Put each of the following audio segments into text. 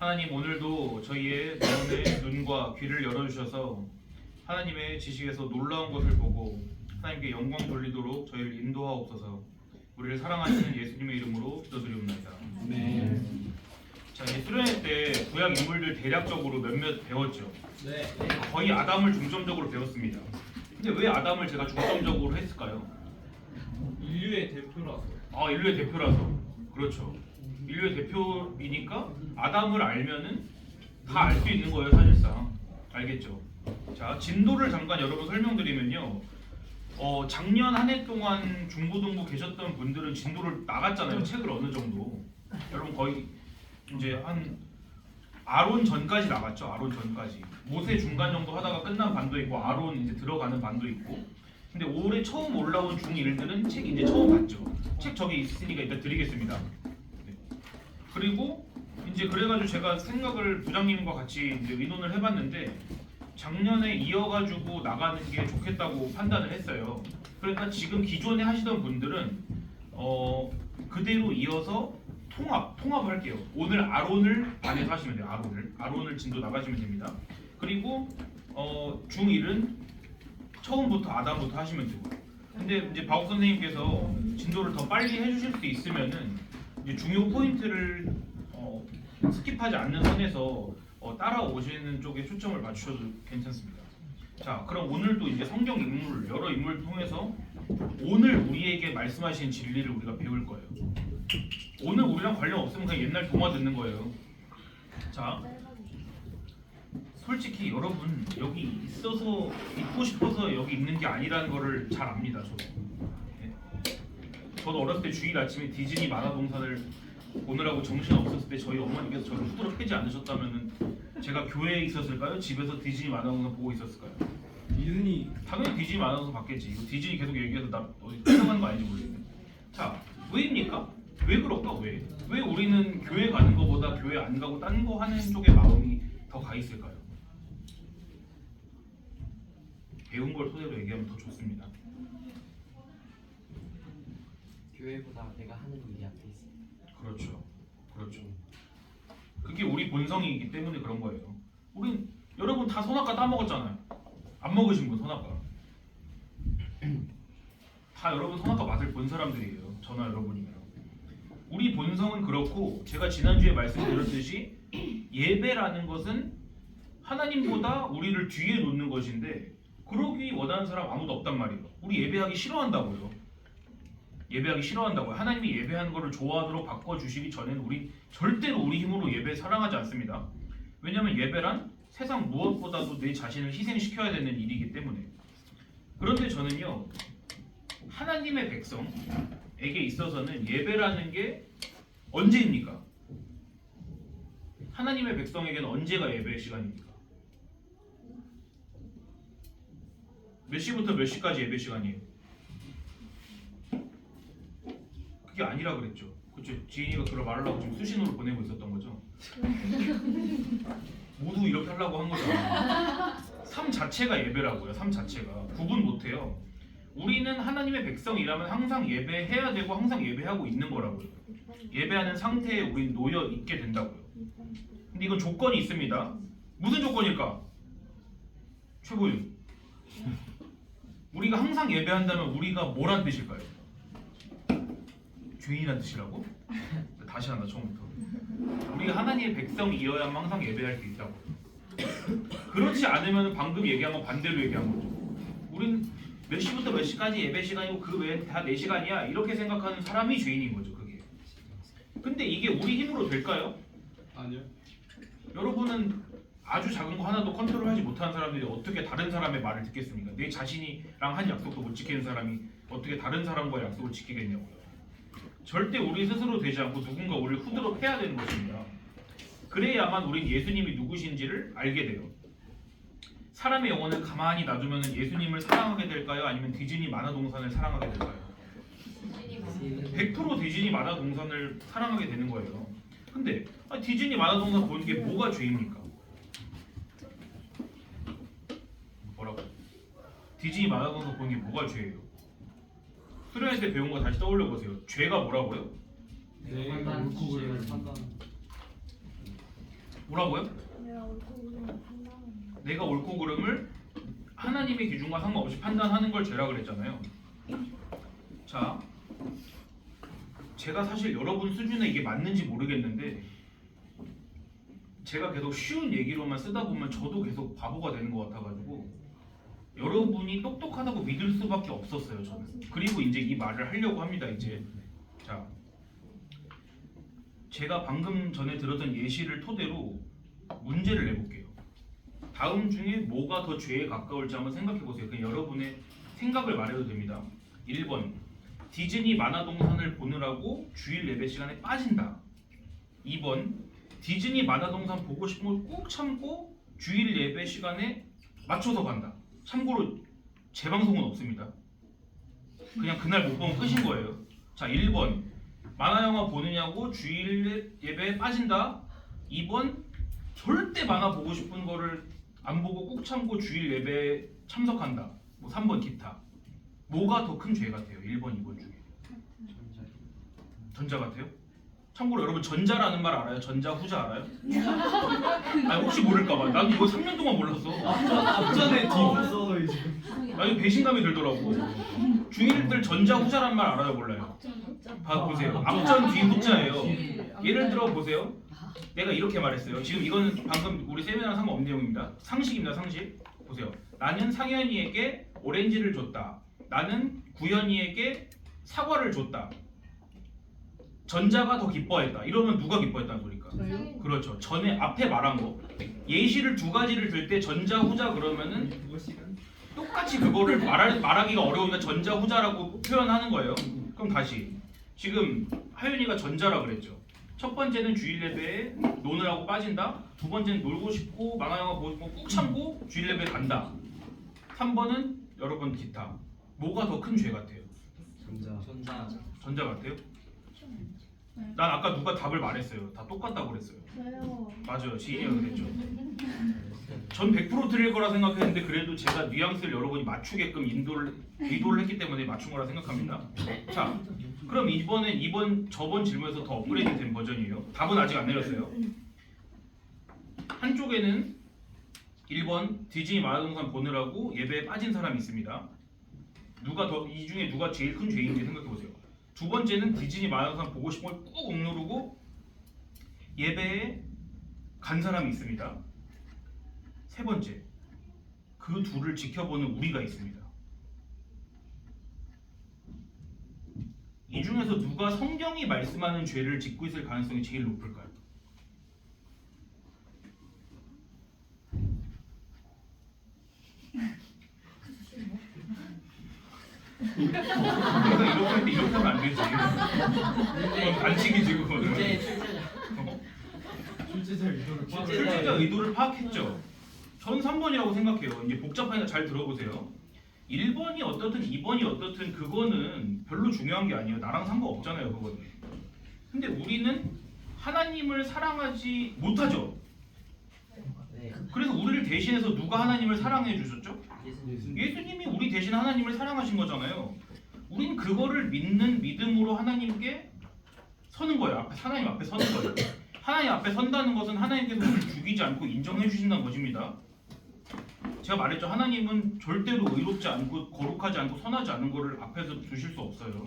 하나님 오늘도 저희의 마음의 눈과 귀를 열어주셔서 하나님의 지식에서 놀라운 것을 보고 하나님께 영광 돌리도록 저희를 인도하옵소서. 우리를 사랑하시는 예수님의 이름으로 기도드리옵나이다. 네. 자, 이제 수련회 때 구약 인물들 대략적으로 몇몇 배웠죠. 네. 거의 아담을 중점적으로 배웠습니다. 근데 왜 아담을 제가 중점적으로 했을까요? 인류의 대표라서. 인류의 대표라서. 그렇죠. 인류의 대표이니까 아담을 알면은 다 알 수 있는 거예요, 사실상. 알겠죠? 자, 진도를 잠깐 여러분 설명드리면요. 작년 한 해 동안 중고등부 계셨던 분들은 진도를 나갔잖아요. 책을 어느 정도. 여러분 거의 이제 한 아론 전까지 나갔죠. 아론 전까지. 모세 중간 정도 하다가 끝난 반도 있고 아론 이제 들어가는 반도 있고. 근데 올해 처음 올라온 중1들은 책 이제 처음 봤죠. 책 저기 있으니까 일단 드리겠습니다. 네. 그리고 이제 그래가지고 제가 생각을 부장님과 같이 이제 의논을 해봤는데 작년에 이어가지고 나가는 게 좋겠다고 판단을 했어요. 그러니까 지금 기존에 하시던 분들은 그대로 이어서 통합을 할게요. 오늘 아론을 반에서 하시면 돼요. 아론을 진도 나가시면 됩니다. 그리고 중1은 처음부터 아담부터 하시면 되고. 근데 이제 박욱 선생님께서 진도를 더 빨리 해주실 수 있으면은 이제 중요 포인트를 스킵하지 않는 선에서 따라오시는 쪽에 초점을 맞추셔도 괜찮습니다. 자, 그럼 오늘도 이제 성경 인물 여러 인물을 통해서 오늘 우리에게 말씀하신 진리를 우리가 배울 거예요. 오늘 우리랑 관련 없으면 그냥 옛날 동화 듣는 거예요. 자, 솔직히 여러분 여기 있어서 있고 싶어서 여기 있는 게 아니라는 거를 잘 압니다. 저도. 네. 저도 어렸을 때 주일 아침에 디즈니 만화동산을 보느라고 정신 없었을 때 저희 어머니께서 저를 후드로 패지 않으셨다면은 제가 교회에 있었을까요? 집에서 디즈니 만화동산 보고 있었을까요? 디즈니. 당연히 디즈니 만화동산 봤겠지. 이거 디즈니 계속 얘기해서 나 어디 촬영하는 거 아닌지 모르겠네. 자, 왜입니까? 왜 그럴까? 왜 우리는 교회 가는 거보다 교회 안 가고 딴 거 하는 쪽에 마음이 더 가 있을까요? 배운 걸 토대로 얘기하면 더 좋습니다. 교회보다 내가 하는 일이 앞에 있어. 그렇죠. 그게 우리 본성이기 때문에 그런 거예요. 우린 여러분 다 선악과 따먹었잖아요. 안 먹으신 분 선악과. 다 여러분 선악과 맛을 본 사람들이에요. 저나 여러분이요. 우리 본성은 그렇고 제가 지난주에 말씀드렸듯이 예배라는 것은 하나님보다 우리를 뒤에 놓는 것인데 그러기 원하는 사람 아무도 없단 말이에요. 우리 예배하기 싫어한다고요. 하나님이 예배하는 것을 좋아하도록 바꿔주시기 전에는 우리 절대로 우리 힘으로 예배 사랑하지 않습니다. 왜냐하면 예배란 세상 무엇보다도 내 자신을 희생시켜야 되는 일이기 때문에. 그런데 저는요, 하나님의 백성에게 있어서는 예배라는 게 언제입니까? 하나님의 백성에게는 언제가 예배의 시간입니까? 몇 시부터 몇 시까지 예배 시간이에요? 그게 아니라 그랬죠. 그렇죠. 지인이가 그걸 말하려고 지금 수신호를 보내고 있었던 거죠. 모두 이렇게 하려고 한 거잖아요. 삶 자체가 예배라고요. 삶 자체가 구분 못해요. 우리는 하나님의 백성이라면 항상 예배해야 되고 항상 예배하고 있는 거라고요. 예배하는 상태에 우린 놓여 있게 된다고요. 근데 이건 조건이 있습니다. 무슨 조건일까? 최고윤. 우리가 항상 예배한다면 우리가 뭐란 뜻일까요? 죄인이란 뜻이라고? 다시 한다 처음부터. 우리가 하나님의 백성이어야만 항상 예배할 수 있다고. 그렇지 않으면 방금 얘기한 건 반대로 얘기한 거죠. 우린 몇 시부터 몇 시까지 예배 시간이고 그 외에 다 4시간이야 이렇게 생각하는 사람이 죄인인 거죠. 그게. 근데 이게 우리 힘으로 될까요? 아니요. 여러분은 아주 작은 거 하나도 컨트롤하지 못하는 사람들이 어떻게 다른 사람의 말을 듣겠습니까? 내 자신이랑 한 약속도 못 지키는 사람이 어떻게 다른 사람과의 약속을 지키겠냐고요. 절대 우리 스스로 되지 않고 누군가 우리를 후드로 패야 되는 것입니다. 그래야만 우린 예수님이 누구신지를 알게 돼요. 사람의 영혼을 가만히 놔두면 예수님을 사랑하게 될까요? 아니면 디즈니 만화동산을 사랑하게 될까요? 100% 디즈니 만화동산을 사랑하게 되는 거예요. 근데 디즈니 만화동산 보는 게 뭐가 죄입니까? 뭐라고? 디즈니 만화동산 보는 게 뭐가 죄예요? 수련회 때 배운 거 다시 떠올려 보세요. 죄가 뭐라고요? 내가 옳고 그름을 판단. 뭐라고요? 내가 옳고 그름을 판단하는 내가 옳고 그름을 하나님의 기준과 상관없이 판단하는 걸 죄라 그랬잖아요. 자, 제가 사실 여러분 수준에 이게 맞는지 모르겠는데 제가 계속 쉬운 얘기로만 쓰다 보면 저도 계속 바보가 되는 것 같아가지고 여러분이 똑똑하다고 믿을 수밖에 없었어요, 저는. 그리고 이제 이 말을 하려고 합니다. 이제 자, 제가 방금 전에 들었던 예시를 토대로 문제를 내볼게요. 다음 중에 뭐가 더 죄에 가까울지 한번 생각해 보세요. 그냥 여러분의 생각을 말해도 됩니다. 1번, 디즈니 만화동산을 보느라고 주일 예배 시간에 빠진다. 2번, 디즈니 만화동산 보고 싶은 걸 꾹 참고 주일 예배 시간에 맞춰서 간다. 참고로 재방송은 없습니다. 그냥 그날 못 보면 끝인 거예요. 자, 1번, 만화영화 보느냐고 주일 예배에 빠진다. 2번, 절대 만화 보고 싶은 거를 안 보고 꾹 참고 주일 예배에 참석한다. 뭐 3번 기타. 뭐가 더 큰 죄 같아요? 1번, 2번 중에. 전자 같아요? 참고로 여러분 전자라는 말 알아요? 전자, 후자 알아요? 아니 혹시 모를까봐. 나도 이거 3년 동안 몰랐어. 앞전에 뒤로 써서 이제. 나 이거 배신감이 들더라고. 중일들 전자, 후자란 말 알아요? 몰라요? 봐 보세요. 앞전, 뒤, 후자예요. 예를 들어 보세요. 내가 이렇게 말했어요. 지금 이거는 방금 우리 세미나랑 상관없는 내용입니다. 상식입니다. 상식. 보세요. 나는 상현이에게 오렌지를 줬다. 나는 구현이에게 사과를 줬다. 전자가 더 기뻐했다. 이러면 누가 기뻐했다는 소리일까? 저요? 그렇죠. 전에 앞에 말한 거. 예시를 두 가지를 들 때 전자, 후자 그러면은 그거 시간. 똑같이 그거를 말하기가 어려우니까 전자, 후자라고 표현하는 거예요. 그럼 다시. 지금 하윤이가 전자라 그랬죠. 첫 번째는 주일 예배에 노느라고 빠진다. 두 번째는 놀고 싶고 만화 영화 보고 싶고 꾹 참고 주일 예배 간다. 3번은 여러분 기타. 뭐가 더 큰 죄 같아요? 전자. 전자 같아요? 난 아까 누가 답을 말했어요. 다 똑같다고 그랬어요. 저요. 맞아요. 지인이가 그랬죠. 전 100% 틀릴 거라 생각했는데 그래도 제가 뉘앙스를 여러분이 맞추게끔 의도를 했기 때문에 맞춘 거라 생각합니다. 자, 그럼 이번 저번 질문에서 더 업그레이드 된 버전이에요. 답은 아직 안 내렸어요. 한쪽에는 1번 디즈니 만화동산 보느라고 예배에 빠진 사람이 있습니다. 이 중에 누가 제일 큰 죄인지 생각해 보세요. 두 번째는 디즈니 만화동산 보고 싶은 걸 꾹 억누르고 예배에 간 사람이 있습니다. 세 번째, 그 둘을 지켜보는 우리가 있습니다. 이 중에서 누가 성경이 말씀하는 죄를 짓고 있을 가능성이 제일 높을까요? 내가 이렇게 하면 안 되지. 그건 반칙이지 그거는. 문제의 출제자. 출제자 의도를 출제자 의도를 파악했죠. 전 3번이라고 생각해요. 이제 복잡하니까 잘 들어보세요. 1번이 어떻든 2번이 어떻든 그거는 별로 중요한 게 아니에요. 나랑 상관없잖아요 그거는. 근데 우리는 하나님을 사랑하지 못하죠. 네. 그래서 우리를 대신해서 누가 하나님을 사랑해 주셨죠? 예수님. 예수님이 우리 대신 하나님을 사랑하신 거잖아요. 우린 그거를 믿는 믿음으로 하나님께 서는 거예요. 하나님 앞에 서는 거예요. 하나님 앞에 선다는 것은 하나님께서 우리를 죽이지 않고 인정해 주신다는 것입니다. 제가 말했죠. 하나님은 절대로 의롭지 않고 거룩하지 않고 선하지 않은 것을 앞에서 두실 수 없어요.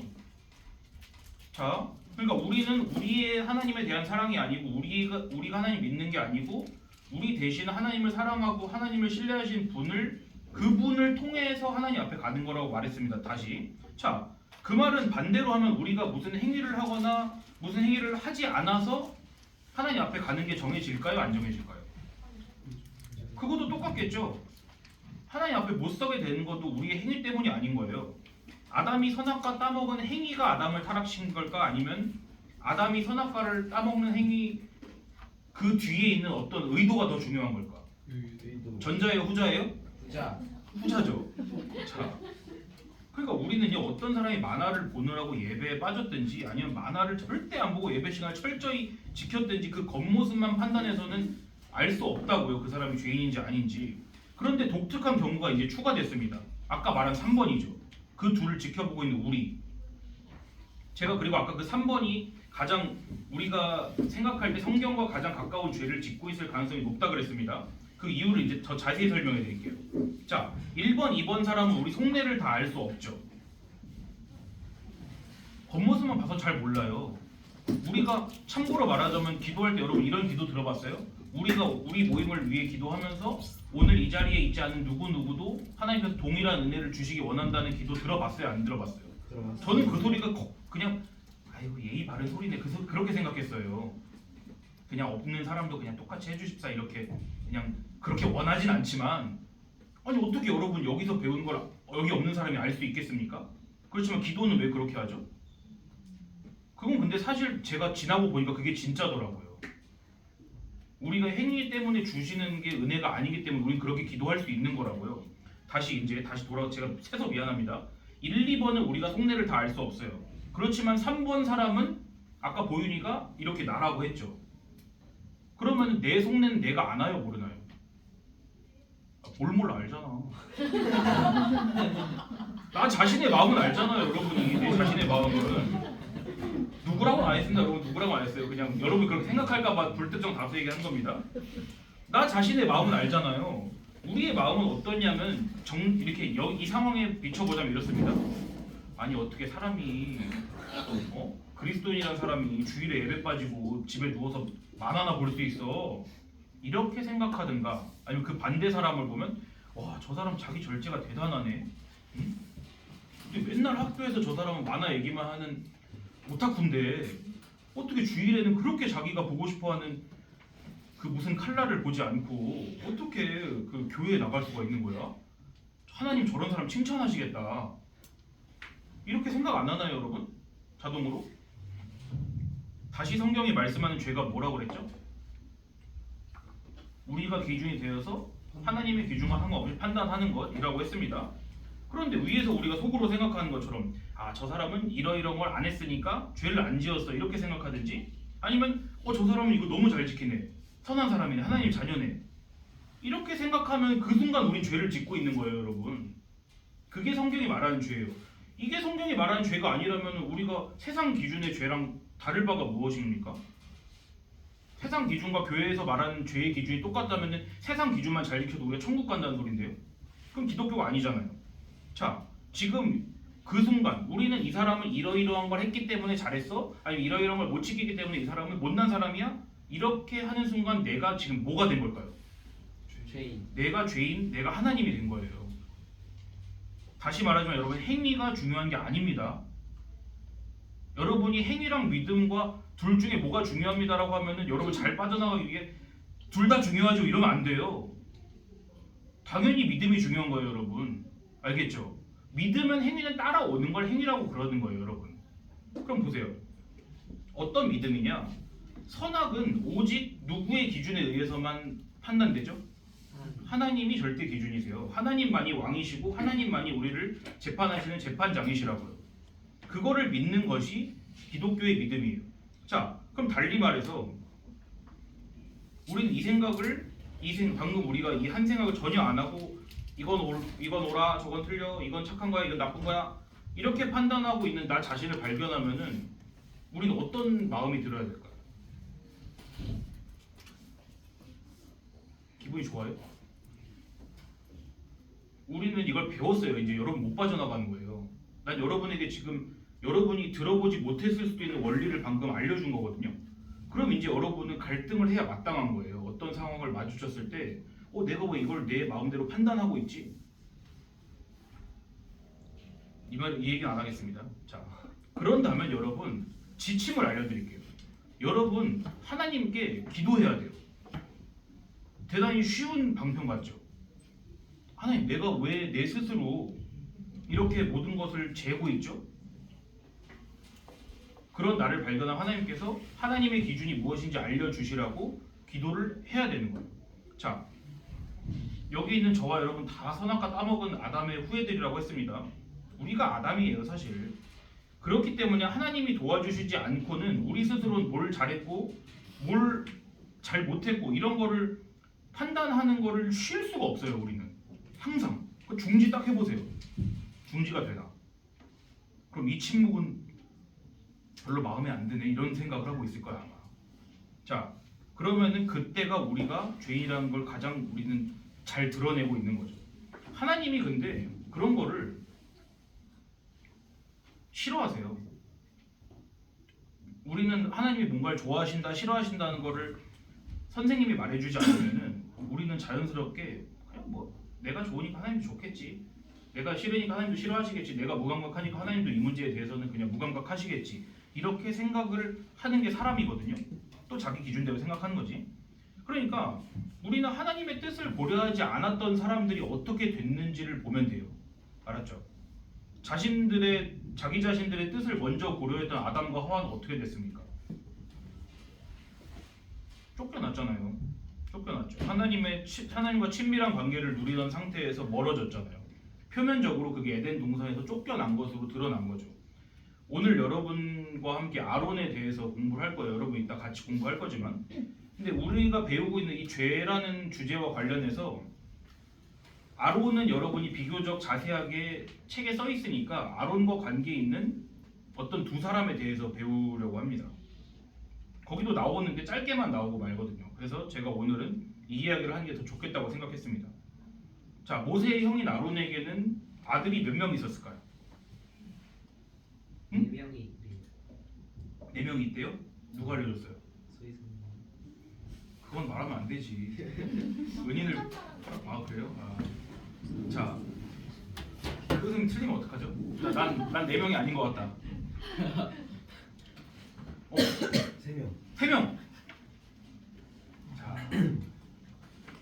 자, 그러니까 우리는 우리의 하나님에 대한 사랑이 아니고 우리가 하나님 믿는 게 아니고 우리 대신 하나님을 사랑하고 하나님을 신뢰하신 그분을 통해서 하나님 앞에 가는 거라고 말했습니다. 다시. 자, 그 말은 반대로 하면 우리가 무슨 행위를 하거나 무슨 행위를 하지 않아서 하나님 앞에 가는 게 정해질까요? 안 정해질까요? 그것도 똑같겠죠. 하나님 앞에 못 서게 되는 것도 우리의 행위 때문이 아닌 거예요. 아담이 선악과 따먹은 행위가 아담을 타락시킨 걸까? 아니면 아담이 선악과를 따먹는 행위 그 뒤에 있는 어떤 의도가 더 중요한 걸까? 전자예요? 후자예요? 부자. 후자죠. 자, 그러니까 우리는요 어떤 사람이 만화를 보느라고 예배에 빠졌든지 아니면 만화를 절대 안 보고 예배 시간을 철저히 지켰든지 그 겉모습만 판단해서는 알 수 없다고요. 그 사람이 죄인인지 아닌지. 그런데 독특한 경우가 이제 추가됐습니다. 아까 말한 3번이죠. 그 둘을 지켜보고 있는 우리. 제가 그리고 아까 그 3번이 가장 우리가 생각할 때 성경과 가장 가까운 죄를 짓고 있을 가능성이 높다 그랬습니다. 그 이유를 이제 더 자세히 설명해 드릴게요. 자, 1번, 2번 사람은 우리 속내를 다 알 수 없죠. 겉모습만 봐서 잘 몰라요. 우리가 참고로 말하자면 기도할 때 여러분 이런 기도 들어봤어요? 우리가 우리 모임을 위해 기도하면서 오늘 이 자리에 있지 않은 누구누구도 하나님께서 동일한 은혜를 주시기 원한다는 기도 들어봤어요? 안 들어봤어요? 저는 그 소리가 그냥 아이고 예의 바른 소리네 그렇게 생각했어요. 그냥 없는 사람도 그냥 똑같이 해주십사 이렇게 그냥 그렇게 원하진 않지만 아니 어떻게 여러분 여기서 배운 걸 여기 없는 사람이 알 수 있겠습니까? 그렇지만 기도는 왜 그렇게 하죠? 그건 근데 사실 제가 지나고 보니까 그게 진짜더라고요. 우리가 행위 때문에 주시는 게 은혜가 아니기 때문에 우리 그렇게 기도할 수 있는 거라고요. 다시 돌아가 제가 세서 미안합니다. 1, 2번은 우리가 속내를 다 알 수 없어요. 그렇지만 3번 사람은 아까 보윤이가 이렇게 나라고 했죠. 그러면 내 속내는 내가 아나요 모르나요? 뭘 몰라 알잖아. 나 자신의 마음은 알잖아요 여러분이. 내 자신의 마음은 누구라고는 안 했습니다 여러분. 누구라고 안 했어요. 그냥 여러분 그렇게 생각할까봐 불특정 다수 얘기한 겁니다. 나 자신의 마음은 알잖아요. 우리의 마음은 어떠냐면 이렇게 이 상황에 비춰보자면 이렇습니다. 아니 어떻게 사람이 그리스도인이라는 사람이 주일에 예배 빠지고 집에 누워서 만화나 볼 수 있어 이렇게 생각하든가 아니면 그 반대 사람을 보면 와 저 사람 자기 절제가 대단하네. 응? 근데 맨날 학교에서 저 사람은 만화 얘기만 하는 오타쿠인데 어떻게 주일에는 그렇게 자기가 보고 싶어하는 그 무슨 칼라를 보지 않고 어떻게 그 교회에 나갈 수가 있는 거야? 하나님 저런 사람 칭찬하시겠다. 이렇게 생각 안 하나요 여러분? 자동으로? 다시 성경이 말씀하는 죄가 뭐라고 그랬죠? 우리가 기준이 되어서 하나님의 기준과 상관없이 판단하는 것이라고 했습니다. 그런데 위에서 우리가 속으로 생각하는 것처럼 아 저 사람은 이러이러한 걸 안 했으니까 죄를 안 지었어 이렇게 생각하든지 아니면 저 사람은 이거 너무 잘 지키네 선한 사람이네 하나님 자녀네 이렇게 생각하면 그 순간 우린 죄를 짓고 있는 거예요 여러분. 그게 성경이 말하는 죄예요. 이게 성경이 말하는 죄가 아니라면 우리가 세상 기준의 죄랑 다를 바가 무엇입니까? 세상 기준과 교회에서 말하는 죄의 기준이 똑같다면 세상 기준만 잘 지켜도 우리가 천국 간다는 소린데요. 그럼 기독교가 아니잖아요. 자, 지금 그 순간 우리는 이 사람은 이러이러한 걸 했기 때문에 잘했어? 아니면 이러이러한 걸 못 지키기 때문에 이 사람은 못난 사람이야? 이렇게 하는 순간 내가 지금 뭐가 된 걸까요? 죄인. 내가 죄인, 내가 하나님이 된 거예요. 다시 말하지만 여러분 행위가 중요한 게 아닙니다. 여러분이 행위랑 믿음과 둘 중에 뭐가 중요합니다라고 하면은 여러분 잘 빠져나가기 위해 둘 다 중요하죠 이러면 안 돼요. 당연히 믿음이 중요한 거예요 여러분. 알겠죠? 믿음은 행위는 따라오는 걸 행위라고 그러는 거예요 여러분. 그럼 보세요. 어떤 믿음이냐? 선악은 오직 누구의 기준에 의해서만 판단되죠? 하나님이 절대 기준이세요. 하나님만이 왕이시고 하나님만이 우리를 재판하시는 재판장이시라고요. 그거를 믿는 것이 기독교의 믿음이에요. 자, 그럼 달리 말해서 우리는 이 생각을 방금 우리가 이 한 생각을 전혀 안 하고 이건 옳아, 저건 틀려, 이건 착한 거야, 이건 나쁜 거야 이렇게 판단하고 있는 나 자신을 발견하면은 우리는 어떤 마음이 들어야 될까요? 기분이 좋아요? 우리는 이걸 배웠어요. 이제 여러분 못 빠져나가는 거예요. 난 여러분에게 지금 여러분이 들어보지 못했을 수도 있는 원리를 방금 알려준 거거든요. 그럼 이제 여러분은 갈등을 해야 마땅한 거예요. 어떤 상황을 마주쳤을 때 내가 왜 이걸 내 마음대로 판단하고 있지? 이 얘기 안 하겠습니다. 자, 그런다면 여러분 지침을 알려드릴게요. 여러분 하나님께 기도해야 돼요. 대단히 쉬운 방편 같죠? 하나님 내가 왜 내 스스로 이렇게 모든 것을 재고 있죠? 그런 나를 발견한 하나님께서 하나님의 기준이 무엇인지 알려주시라고 기도를 해야 되는 거예요. 자, 여기 있는 저와 여러분 다 선악과 따먹은 아담의 후예들이라고 했습니다. 우리가 아담이에요 사실. 그렇기 때문에 하나님이 도와주시지 않고는 우리 스스로는 뭘 잘했고 뭘 잘 못했고 이런 거를 판단하는 거를 쉴 수가 없어요. 우리는 항상 중지 딱 해보세요. 중지가 되나? 그럼 이 침묵은 별로 마음에 안 드네 이런 생각을 하고 있을 거야 아마. 자 그러면은 그때가 우리가 죄인이라는 걸 가장 우리는 잘 드러내고 있는 거죠. 하나님이 근데 그런 거를 싫어하세요. 우리는 하나님이 뭔가를 좋아하신다 싫어하신다는 거를 선생님이 말해주지 않으면은 우리는 자연스럽게 그냥 뭐 내가 좋으니까 하나님도 좋겠지, 내가 싫으니까 하나님도 싫어하시겠지, 내가 무감각하니까 하나님도 이 문제에 대해서는 그냥 무감각하시겠지 이렇게 생각을 하는 게 사람이거든요. 또 자기 기준대로 생각하는 거지. 그러니까 우리는 하나님의 뜻을 고려하지 않았던 사람들이 어떻게 됐는지를 보면 돼요. 알았죠? 자기 자신들의 뜻을 먼저 고려했던 아담과 하와는 어떻게 됐습니까? 쫓겨났잖아요. 쫓겨났죠. 하나님과 친밀한 관계를 누리던 상태에서 멀어졌잖아요. 표면적으로 그게 에덴 동산에서 쫓겨난 것으로 드러난 거죠. 오늘 여러분과 함께 아론에 대해서 공부를 할 거예요. 여러분 이따 같이 공부할 거지만, 근데 우리가 배우고 있는 이 죄라는 주제와 관련해서 아론은 여러분이 비교적 자세하게 책에 써 있으니까 아론과 관계 있는 어떤 두 사람에 대해서 배우려고 합니다. 거기도 나오는데 짧게만 나오고 말거든요. 그래서 제가 오늘은 이 이야기를 하는 게 더 좋겠다고 생각했습니다. 자, 모세의 형인 아론에게는 아들이 몇 명 있었을까요? 응? 4명이 4명이 있대요? 누가 알려줬어요? 소희선. 그건 말하면 안 되지. 은인을 아 그래요? 아. 자, 선생님 틀리면 어떡하죠? 난 4명이 아닌 것 같다. 3명. 3명. 자,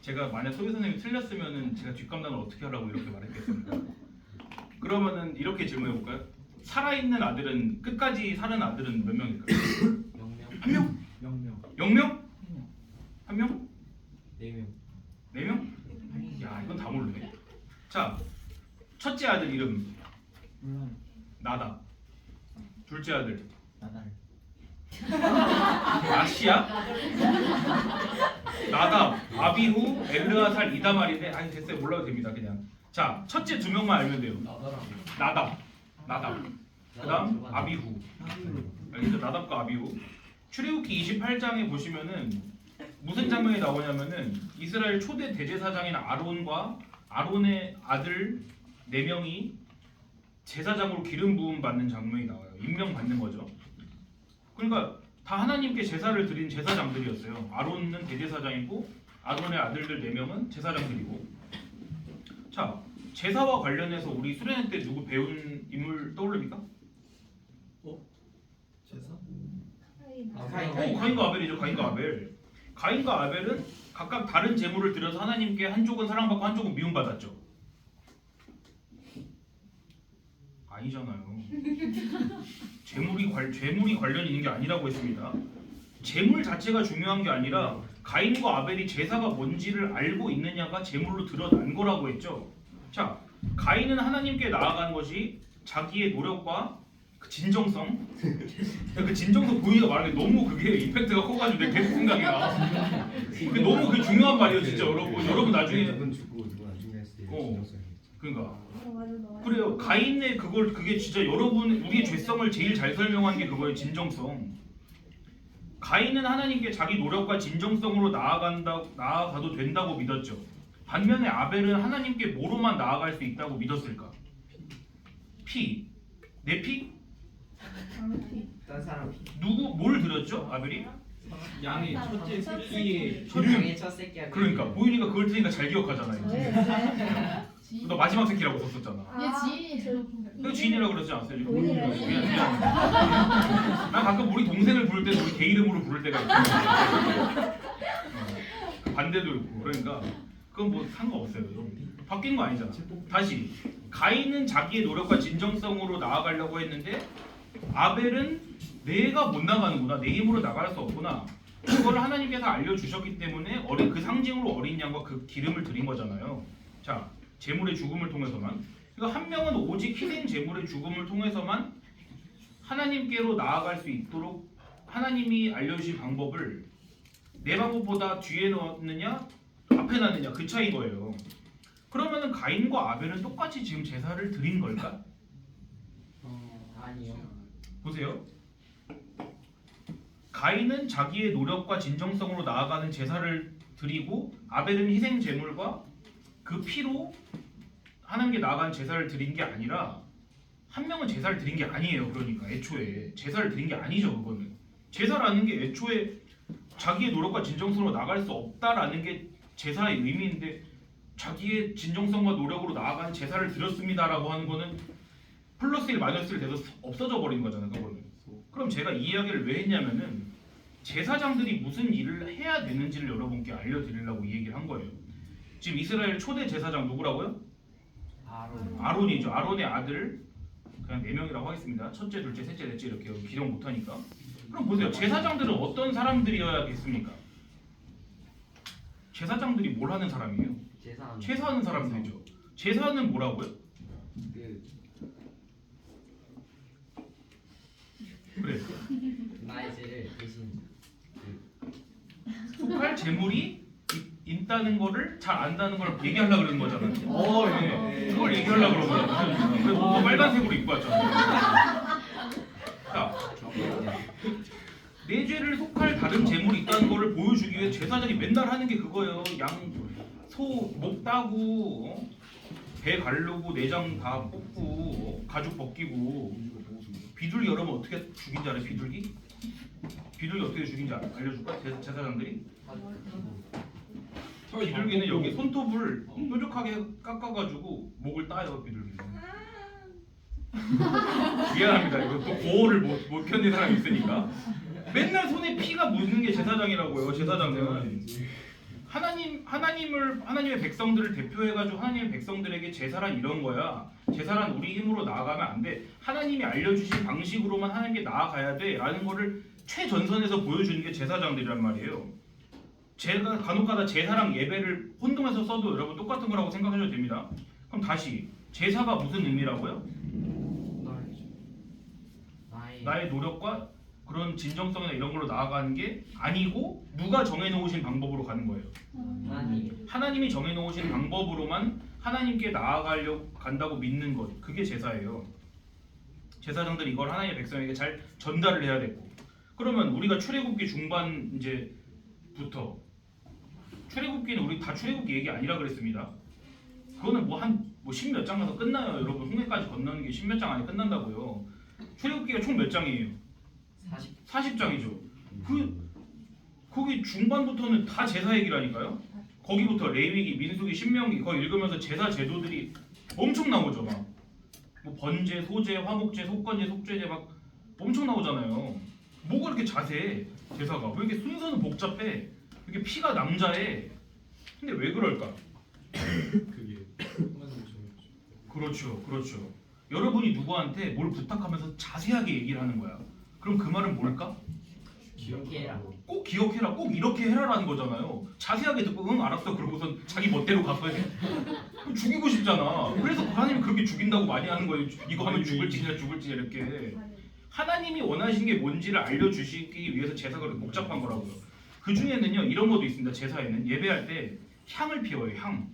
제가 만약 소희 선생님이 틀렸으면은 제가 뒷감당을 어떻게 하라고 이렇게 말했겠습니까? 그러면은 이렇게 질문해 볼까요? 살아있는 아들은 끝까지 사는 아들은 몇 명일까요? 0명. 1명? 0명. 0명? 1명? 4명. 4명? 야 이건 다 모르네. 자, 첫째 아들 이름 몰라요. 나답. 둘째 아들 나달. 아시야? 나답, 아비후, 엘르아살, 이다말인데 아니 됐어요. 몰라도 됩니다. 그냥. 자, 첫째 2명만 알면 돼요. 나답. 그다음 아비후. 알겠죠? 나답과 아비후. 출애굽기 28장에 보시면은 무슨 장면이 나오냐면은 이스라엘 초대 대제사장인 아론과 아론의 아들 4명이 제사장으로 기름 부음 받는 장면이 나와요. 임명 받는 거죠. 그러니까 다 하나님께 제사를 드린 제사장들이었어요. 아론은 대제사장이고 아론의 아들들 4명은 제사장들이고. 자, 제사와 관련해서 우리 수련회 때 누구 배운 인물 떠오릅니까? 제사? 가인과 아벨이죠. 가인과 아벨. 가인과 아벨은 각각 다른 제물을 드려서 하나님께 한쪽은 사랑받고 한쪽은 미움받았죠. 아니잖아요. 재물이 관련이 있는 게 아니라고 했습니다. 재물 자체가 중요한 게 아니라 가인과 아벨이 제사가 뭔지를 알고 있느냐가 제물로 드러난 거라고 했죠. 자, 가인은 하나님께 나아간 것이 자기의 노력과 그 진정성. 그 진정성 보이가 말하는 게 너무 그게 임팩트가 커가지고 내가 계속 생각이 나. 그게 너무 그 중요한 말이에요, 진짜 여러분 나중에. 누군 죽고 누군 안 죽냐 했을 때 어. 진정성이. 그러니까. 그래요. 가인의 그게 진짜 여러분 우리의 죄성을 제일 잘 설명한 게 그거예요. 진정성. 가인은 하나님께 자기 노력과 진정성으로 나아가도 된다고 믿었죠. 반면에 아벨은 하나님께 뭐로만 나아갈 수 있다고 믿었을까? 피. 내 피? 딴 사람 피. 뭘 드렸죠? 아벨이? 양의 첫째 새끼의 양의 첫 새끼야. 그러니까 보이니까 그걸 드니까 잘 기억하잖아요. 너 마지막 새끼라고 썼었잖아. 얘 지인. 너 지인이라고 그러지 않았어요? 본인이라고. 미안. 난 가끔 우리 동생을 부를 때도 우리 개 이름으로 부를 때가 있거든. 그 반대도 있고. 그러니까 그건 뭐 상관없어요. 바뀐 거 아니잖아. 다시 가인은 자기의 노력과 진정성으로 나아가려고 했는데 아벨은 내가 못 나가는구나, 내 힘으로 나갈 수 없구나, 그걸 하나님께서 알려주셨기 때문에 그 상징으로 어린 양과 그 기름을 드린 거잖아요. 자, 제물의 죽음을 통해서만. 그러니까 한 명은 오직 희생 제물의 죽음을 통해서만 하나님께로 나아갈 수 있도록 하나님이 알려주신 방법을 내 방법보다 뒤에 넣느냐 앞에 놨느냐 그 차이 거예요. 그러면은 가인과 아벨은 똑같이 지금 제사를 드린 걸까? 아니요. 보세요. 가인은 자기의 노력과 진정성으로 나아가는 제사를 드리고 아벨은 희생 제물과 그 피로 하나님께 나아가는 제사를 드린 게 아니라 한 명은 제사를 드린 게 아니에요. 그러니까 애초에 제사를 드린 게 아니죠. 그거는 제사라는 게 애초에 자기의 노력과 진정성으로 나아갈 수 없다라는 게 제사의 의미인데 자기의 진정성과 노력으로 나아가는 제사를 드렸습니다라고 하는 거는 플러스 1 마이너스 1 돼서 없어져 버린 거잖아요. 그거는. 그럼 제가 이 이야기를 왜 했냐면은 제사장들이 무슨 일을 해야 되는지를 여러분께 알려드리려고 이 얘기를 한 거예요. 지금 이스라엘 초대 제사장 누구라고요? 아론이죠. 아론의 아들 그냥 4명이라고 하겠습니다. 첫째, 둘째, 셋째, 넷째 이렇게 기록 못하니까. 그럼 보세요. 제사장들은 어떤 사람들이어야겠습니까? 제사장들이 뭘 하는 사람이에요? 제사하는 사람들이죠. 제사는 뭐라고요? 그래. 나의 죄를 대신 속할 재물이 있다는 거를 잘 안다는 걸 얘기하려고 그러는 거잖아요. 네. 그걸 얘기하려고 그러는 거예요. 그래서 뭐 빨간색으로 입고 왔잖아요. 자, 내 죄를 속할 다른 재물이 있다는 거를 보여주기 위해 제사장이 맨날 하는 게 그거예요. 양, 소, 목 따고 배 가르고 내장 다 뽑고 가죽 벗기고 비둘기 여러분 어떻게 죽인지 알아요? 비둘기? 비둘기 어떻게 죽인지 알려줄까? 제사장들이? 비둘기는 여기 손톱을 뾰족하게 깎아가지고 목을 따요. 비둘기는. 미안합니다. 이거 또 고어를 못 견딘 사람이 있으니까. 맨날 손에 피가 묻는 게 제사장이라고요. 제사장은 하나님의 백성들을 대표해가지고 하나님의 백성들에게 제사란 이런 거야. 제사란 우리 힘으로 나아가면 안 돼. 하나님이 알려주신 방식으로만 하나님께 나아가야 돼라는 거를 최전선에서 보여주는 게 제사장들이란 말이에요. 제가 간혹가다 제사랑 예배를 혼동해서 써도 여러분 똑같은 거라고 생각하셔도 됩니다. 그럼 다시 제사가 무슨 의미라고요? 나의 노력과 그런 진정성이나 이런 걸로 나아가는 게 아니고 누가 정해놓으신 방법으로 가는 거예요. 하나님이 정해놓으신 방법으로만 하나님께 나아가려고 간다고 믿는 것, 그게 제사예요. 제사장들이 이걸 하나님의 백성에게 잘 전달을 해야 되고. 그러면 우리가 출애굽기 중반 이제부터 출애굽기는 우리 다 출애굽기 얘기 아니라 그랬습니다. 그거는 뭐 십몇 장 가서 끝나요. 여러분 홍해까지 건너는 게 십몇 장 안에 끝난다고요. 출애굽기가 총 몇 장이에요? 40장이죠. 거기 중반부터는 다 제사 얘기라니까요. 거기부터 레위기, 민수기, 신명기 거기 읽으면서 제사 제도들이 엄청 나오죠. 막 뭐 번제, 소제, 화목제, 속건제, 속죄제 막 엄청 나오잖아요. 뭐가 이렇게 자세해? 제사가 왜 이렇게 순서는 복잡해? 이게 피가 남자애. 근데 왜 그럴까? 그게 그렇죠. 여러분이 누구한테 뭘 부탁하면서 자세하게 얘기를 하는 거야. 그럼 그 말은 뭘까? 기억해라. 꼭 기억해라, 꼭 이렇게 해라라는 거잖아요. 자세하게 듣고 응 알았어 그러고선 자기 멋대로 가서 해. 죽이고 싶잖아. 그래서 하나님이 그렇게 죽인다고 많이 하는 거예요. 이거 하면 죽을지 이렇게. 하나님이 원하시는 게 뭔지를 알려주시기 위해서 제사가 그렇게 복잡한 거라고요. 그 중에는요 이런 것도 있습니다. 제사에는 예배할 때 향을 피워요. 향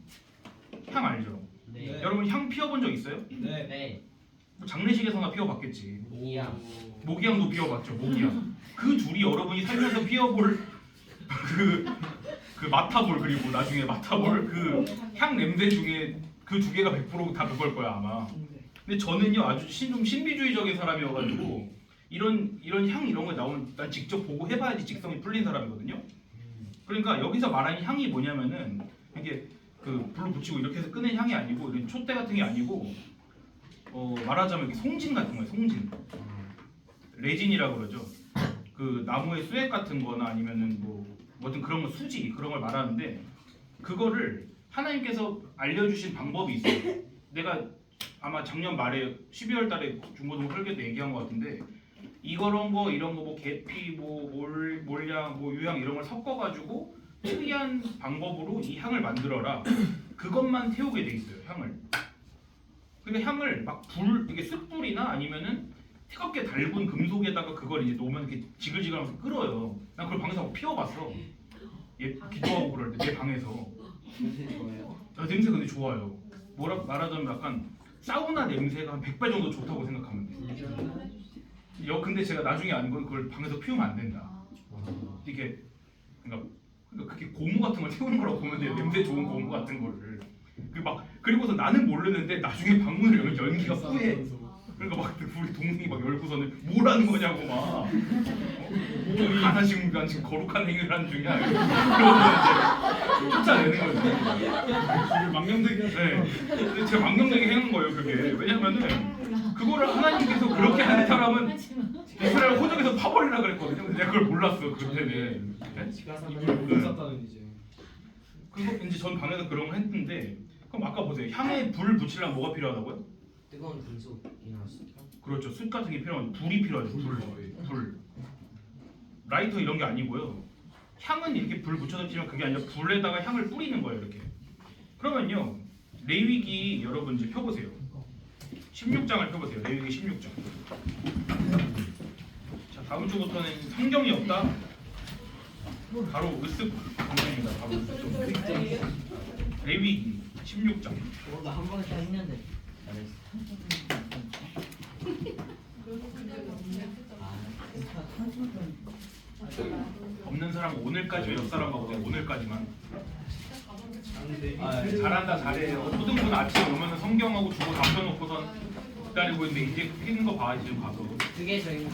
알죠? 네. 여러분 향 피워본 적 있어요? 네. 뭐 장례식에서나 피워봤겠지. 모기향. 모기향도 피워봤죠. 모기향. 그 둘이 여러분이 살면서 피워볼 그 맡아볼 그리고 나중에 맡아볼 그 향 냄새 중에 그 두 개가 100% 다 그걸 거야 아마. 근데 저는요 아주 좀 신비주의적인 사람이어가지고 이런 향 이런 거 나오면 난 직접 보고 해봐야지 직성이 풀린 사람이거든요. 그러니까 여기서 말하는 향이 뭐냐면은 이게 그 불로 붙이고 이렇게 해서 끄는 향이 아니고 이런 촛대 같은 게 아니고 말하자면 이게 송진 같은 거예요. 송진. 레진이라고 그러죠. 그 나무의 수액 같은 거나 아니면은 뭐든 그런 거 수지 그런 걸 말하는데 그거를 하나님께서 알려주신 방법이 있어요. 내가 아마 작년 말에 12월 달에 중고등 설교 때 얘기한 것 같은데 이런 거 뭐 계피 몰량 유향 이런 걸 섞어가지고 특이한 방법으로 이 향을 만들어라. 그것만 태우게 돼 있어요. 향을. 그러니까 향을 막 이게 숯불이나 아니면은 뜨겁게 달군 금속에다가 그걸 이제 놓으면 이렇게 지글지글하면서 끓어요. 난 그걸 방에서 하고 피워봤어. 기도하고 그럴 때 내 방에서. 냄새 좋아요. 냄새 근데 좋아요. 말하자면 약간 사우나 냄새가 한 100배 정도 좋다고 생각하면 돼. 근데 제가 나중에 아는 건 그걸 방에서 피우면 안 된다. 이게 그러니까 그게 고무 같은 걸 태우는 거라고 보면 돼요. 냄새 좋은 고무 같은 거를. 그리고서 나는 모르는데 나중에 방문을 열면 연기가 뿌해. 그러니까 막 우리 동생이 막 열고서는 뭐라는 거냐고 막 나 지금 거룩한 행위를 하는 중이야. 그러면 이제 쫓아내는 거죠. 이게 망령되게 네. 근데 제가 망령되게 해놓은 거예요 그게. 왜냐면은 그거를 하나님께서 그렇게 하는 사람은 이스라엘 호적에서 파버리라 그랬거든요. 근데 내가 그걸 몰랐어 그때는. 못 샀다는 이제. 그거 이제 전 방에서 그런 거 했는데 그럼 아까 보세요. 향에 불 붙이려면 뭐가 필요하다고요? 뜨거운 금속이나 숯. 그렇죠. 숯 같은 게 필요한 불이 필요하죠. 불. 라이터 이런 게 아니고요. 향은 이렇게 불 붙여서 피면 그게 아니라 불에다가 향을 뿌리는 거예요. 이렇게. 그러면요. 레위기 여러분 이제 펴보세요. 16장을 펴보세요. 레위기 16장. 자 다음 주부터는 성경이 없다. 바로 으쓱 성경입니다. 바로 으쓱. 레위기 16장. 나한 번에 다 했는데. 잘했어. 없는 사람 오늘까지 옆 사람하고 그냥 오늘까지만. 잘한다 잘해요. 초등부는 아침에 오면 성경하고 주고 담겨놓고선 기다리고 있는데 이제 피는 거 봐 지금 가서. 그게 저희 이게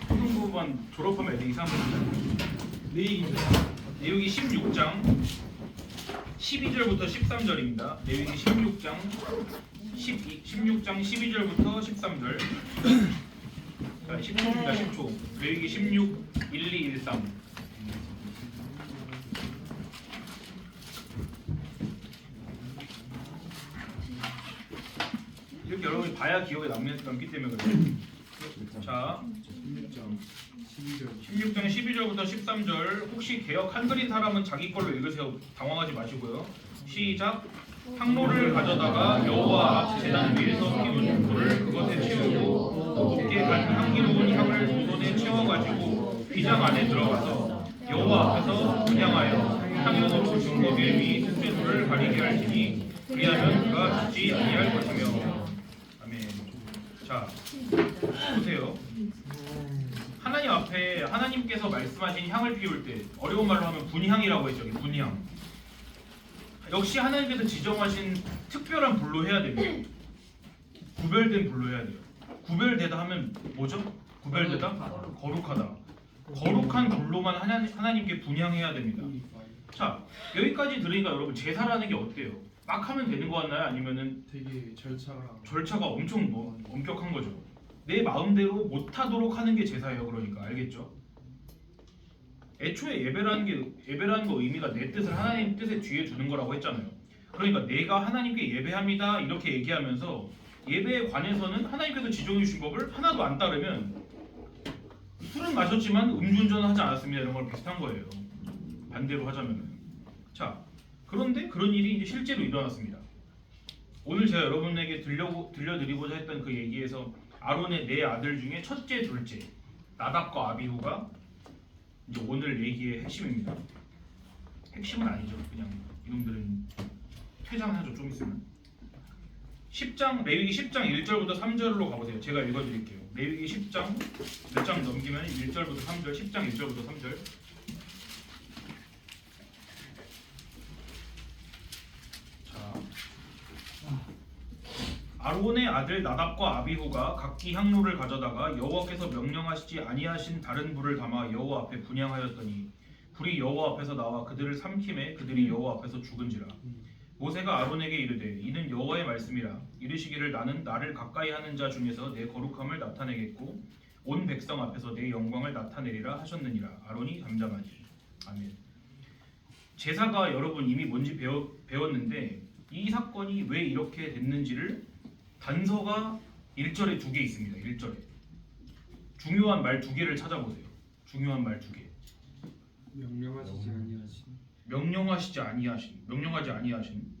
초등부만 졸업하면 애들 이상한 거잖아요. 레위기 16장 12절부터 13절입니다. 레위기 16장 12절부터 13절. 자, 10초입니다. 10초. 레위기 16 1, 2, 1, 3. 이렇게 여러분이 봐야 기억에 남기 때문에 그래요. 자, 16장 12절. 16장 12절부터 13절. 혹시 개역 한글인 사람은 자기 걸로 읽으세요. 당황하지 마시고요. 시작. 향로를 가져다가 여호와 앞 제단 위에서 피운 불을 그것에 채우고 곱게 간 향기로운 향을 두 손에 채워가지고 휘장 안에 들어가서 여호와 앞에서 분향하여 향연으로 증거계 위 숫쇠불을 가리게 할지니 그리하면 그가 죽지 아니할 것이며. 아멘. 자 보세요. 하나님 앞에 하나님께서 말씀하신 향을 피울 때 어려운 말로 하면 분향이라고 했죠. 분향. 역시 하나님께서 지정하신 특별한 불로 해야 됩니다. 구별된 불로 해야 돼요. 구별되다 하면 뭐죠? 구별되다? 거룩하다. 거룩한 불로만 하나님께 분향해야 됩니다. 자 여기까지 들으니까 여러분 제사라는 게 어때요? 막 하면 되는 거 같나요? 아니면은 되게 절차가 엄청 엄격한 거죠. 내 마음대로 못하도록 하는 게 제사예요. 그러니까 알겠죠? 애초에 예배라는 거 의미가 내 뜻을 하나님 뜻의 뒤에 두는 거라고 했잖아요. 그러니까 내가 하나님께 예배합니다 이렇게 얘기하면서 예배에 관해서는 하나님께서 지정해 주신 법을 하나도 안 따르면 술은 마셨지만 음주운전은 하지 않았습니다 이런 걸 비슷한 거예요. 반대로 하자면은. 자 그런데 그런 일이 이제 실제로 일어났습니다. 오늘 제가 여러분에게 들려드리고자 했던 그 얘기에서 아론의 네 아들 중에 첫째, 둘째 나답과 아비후가 이제 오늘 얘기의 핵심입니다. 핵심은 아니죠. 그냥 이놈들은 퇴장하죠. 좀 있으면. 10장 레위기 10장 1절부터 3절로 가보세요. 제가 읽어드릴게요. 레위기 10장 몇 장 넘기면 1절부터 3절, 10장 1절부터 3절. 자, 아론의 아들 나답과 아비후가 각기 향로를 가져다가 여호와께서 명령하시지 아니하신 다른 불을 담아 여호와 앞에 분향하였더니 불이 여호와 앞에서 나와 그들을 삼킴에 그들이 여호와 앞에서 죽은지라. 모세가 아론에게 이르되 이는 여호와의 말씀이라. 이르시기를 나는 나를 가까이 하는 자 중에서 내 거룩함을 나타내겠고 온 백성 앞에서 내 영광을 나타내리라 하셨느니라. 아론이 잠잠하니. 아멘. 제사가 여러분 이미 뭔지 배웠는데 이 사건이 왜 이렇게 됐는지를 단서가 1절에 2개 있습니다. 1절에 중요한 말 2개를 찾아보세요. 중요한 말 2개. 명령하지 아니하신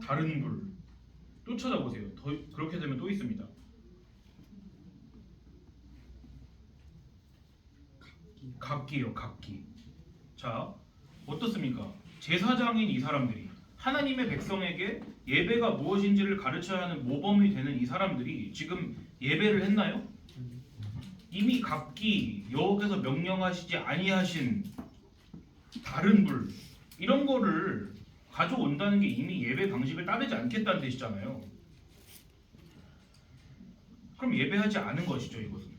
다른 불. 또 찾아보세요. 그렇게 되면 또 있습니다. 각기요, 각기. 자, 어떻습니까? 제사장인 이 사람들이 하나님의 백성에게 예배가 무엇인지를 가르쳐야 하는 모범이 되는 이 사람들이 지금 예배를 했나요? 이미 각기 여호께서 명령하시지 아니하신 다른 불 이런 거를 가져온다는 게 이미 예배 방식을 따르지 않겠다는 뜻이잖아요. 그럼 예배하지 않은 것이죠 이것은.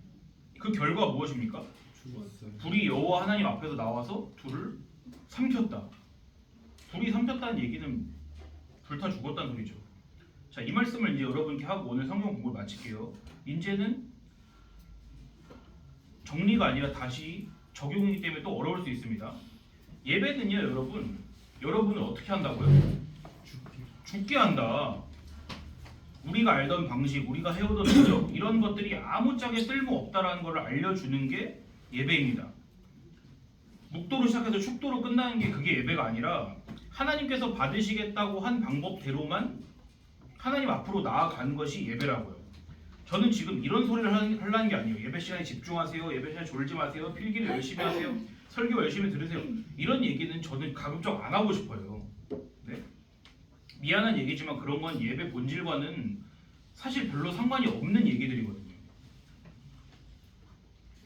그 결과가 무엇입니까? 죽었어요. 불이 여호와 하나님 앞에서 나와서 둘을 삼켰다. 불이 삼켰다는 얘기는 불타 죽었다는 소리죠. 자, 이 말씀을 이제 여러분께 하고 오늘 성경 공부를 마칠게요. 이제는 정리가 아니라 다시 적용이기 때문에 또 어려울 수 있습니다. 예배는요, 여러분을 어떻게 한다고요? 죽게 한다. 우리가 알던 방식, 우리가 해오던 노력 이런 것들이 아무짝에 쓸모없다라는 것을 알려주는 게 예배입니다. 묵도로 시작해서 축도로 끝나는 게 그게 예배가 아니라 하나님께서 받으시겠다고 한 방법대로만 하나님 앞으로 나아가는 것이 예배라고요. 저는 지금 이런 소리를 하려는 게 아니에요. 예배 시간에 집중하세요. 예배 시간에 졸지 마세요. 필기를 열심히 하세요. 설교 열심히 들으세요. 이런 얘기는 저는 가급적 안 하고 싶어요. 네? 미안한 얘기지만 그런 건 예배 본질과는 사실 별로 상관이 없는 얘기들이거든요.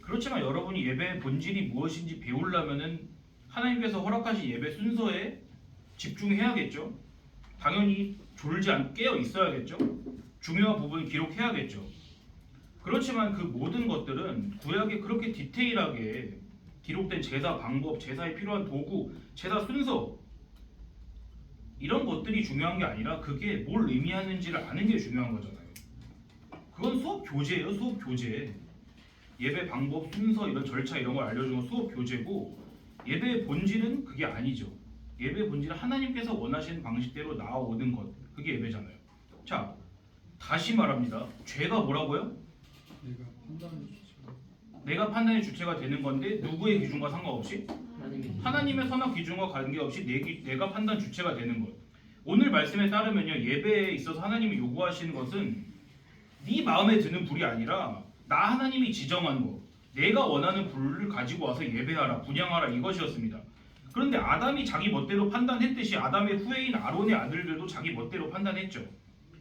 그렇지만 여러분이 예배의 본질이 무엇인지 배우려면은 하나님께서 허락하신 예배 순서에 집중해야겠죠. 당연히 졸지 않게 깨어 있어야겠죠. 중요한 부분을 기록해야겠죠. 그렇지만 그 모든 것들은 구약에 그렇게 디테일하게 기록된 제사 방법, 제사에 필요한 도구, 제사 순서 이런 것들이 중요한 게 아니라 그게 뭘 의미하는지를 아는 게 중요한 거잖아요. 그건 수업 교재예요, 수업 교재. 예배 방법, 순서 이런 절차 이런 걸 알려주는 수업 교재고 예배의 본질은 그게 아니죠. 예배의 본질은 하나님께서 원하시는 방식대로 나아오는 것. 그게 예배잖아요. 자, 다시 말합니다. 죄가 뭐라고요? 내가 판단해 주시고. 내가 판단의 주체가 되는 건데 누구의 기준과 상관없이 하나님의 하나님의 선악 기준과 관계없이 내가 판단 주체가 되는 것. 오늘 말씀에 따르면요, 예배에 있어서 하나님이 요구하시는 것은 네 마음에 드는 불이 아니라 나 하나님이 지정한 거, 내가 원하는 불을 가지고 와서 예배하라, 분향하라 이것이었습니다. 그런데 아담이 자기 멋대로 판단했듯이 아담의 후예인 아론의 아들들도 자기 멋대로 판단했죠.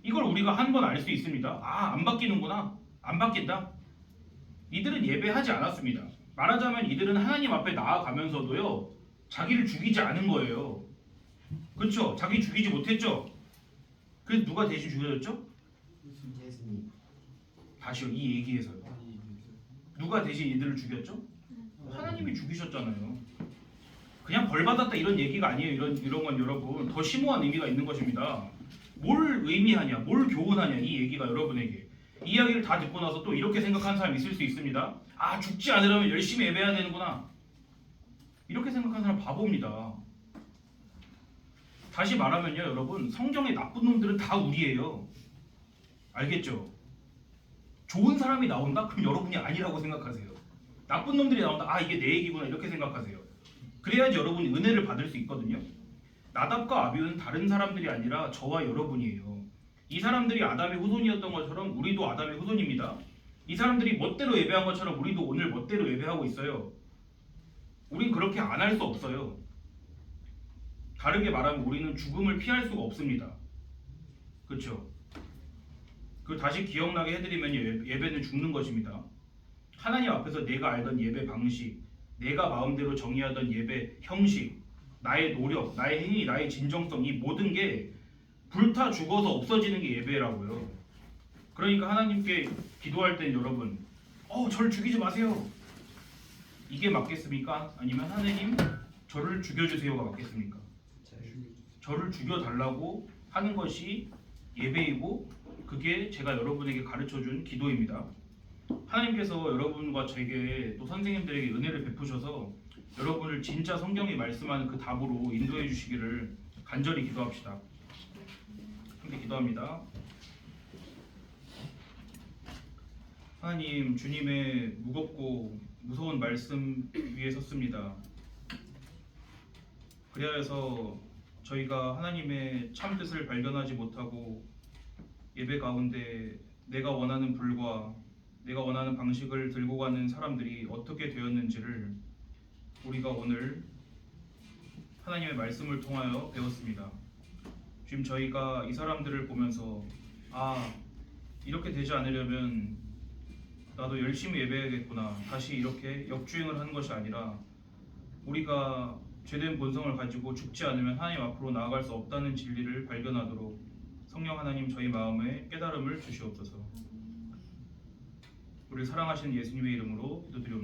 이걸 우리가 한 번 알 수 있습니다. 아, 안 바뀌는구나. 안 바뀐다. 이들은 예배하지 않았습니다. 말하자면 이들은 하나님 앞에 나아가면서도요, 자기를 죽이지 않은 거예요. 그렇죠? 자기 죽이지 못했죠? 그래서 누가 대신 죽여줬죠? 예수님. 다시요, 이 얘기에서요. 누가 대신 이들을 죽였죠? 하나님이 죽이셨잖아요. 그냥 벌 받았다 이런 얘기가 아니에요. 이런 건 여러분 더 심오한 의미가 있는 것입니다. 뭘 의미하냐, 뭘 교훈하냐 이 얘기가 여러분에게. 이 이야기를 다 듣고 나서 또 이렇게 생각하는 사람이 있을 수 있습니다. 아, 죽지 않으려면 열심히 예배해야 되는구나. 이렇게 생각하는 사람 바보입니다. 다시 말하면요, 여러분, 성경의 나쁜 놈들은 다 우리예요. 알겠죠? 좋은 사람이 나온다? 그럼 여러분이 아니라고 생각하세요. 나쁜 놈들이 나온다? 아, 이게 내 얘기구나 이렇게 생각하세요. 그래야지 여러분이 은혜를 받을 수 있거든요. 나답과 아비후는 다른 사람들이 아니라 저와 여러분이에요. 이 사람들이 아담의 후손이었던 것처럼 우리도 아담의 후손입니다. 이 사람들이 멋대로 예배한 것처럼 우리도 오늘 멋대로 예배하고 있어요. 우린 그렇게 안 할 수 없어요. 다르게 말하면 우리는 죽음을 피할 수가 없습니다. 그렇죠? 그 다시 기억나게 해드리면 예배는 죽는 것입니다. 하나님 앞에서 내가 알던 예배 방식, 내가 마음대로 정의하던 예배 형식, 나의 노력, 나의 행위, 나의 진정성 이 모든 게 불타 죽어서 없어지는 게 예배라고요. 그러니까 하나님께 기도할 땐 여러분, 저를 죽이지 마세요. 이게 맞겠습니까? 아니면 하나님 저를 죽여주세요가 맞겠습니까? 저를 죽여달라고 하는 것이 예배이고 그게 제가 여러분에게 가르쳐준 기도입니다. 하나님께서 여러분과 제게 또 선생님들에게 은혜를 베푸셔서 여러분을 진짜 성경이 말씀하는 그 답으로 인도해 주시기를 간절히 기도합시다. 함께 기도합니다. 하나님, 주님의 무겁고 무서운 말씀 위에 섰습니다. 그리하여서 저희가 하나님의 참 뜻을 발견하지 못하고 예배 가운데 내가 원하는 불과 내가 원하는 방식을 들고 가는 사람들이 어떻게 되었는지를 우리가 오늘 하나님의 말씀을 통하여 배웠습니다. 지금 저희가 이 사람들을 보면서 이렇게 되지 않으려면 나도 열심히 예배해야겠구나. 다시 이렇게 역주행을 하는 것이 아니라 우리가 죄된 본성을 가지고 죽지 않으면 하나님 앞으로 나아갈 수 없다는 진리를 발견하도록 성령 하나님 저희 마음에 깨달음을 주시옵소서. 우리 사랑하시는 예수님의 이름으로 기도드리옵나이다.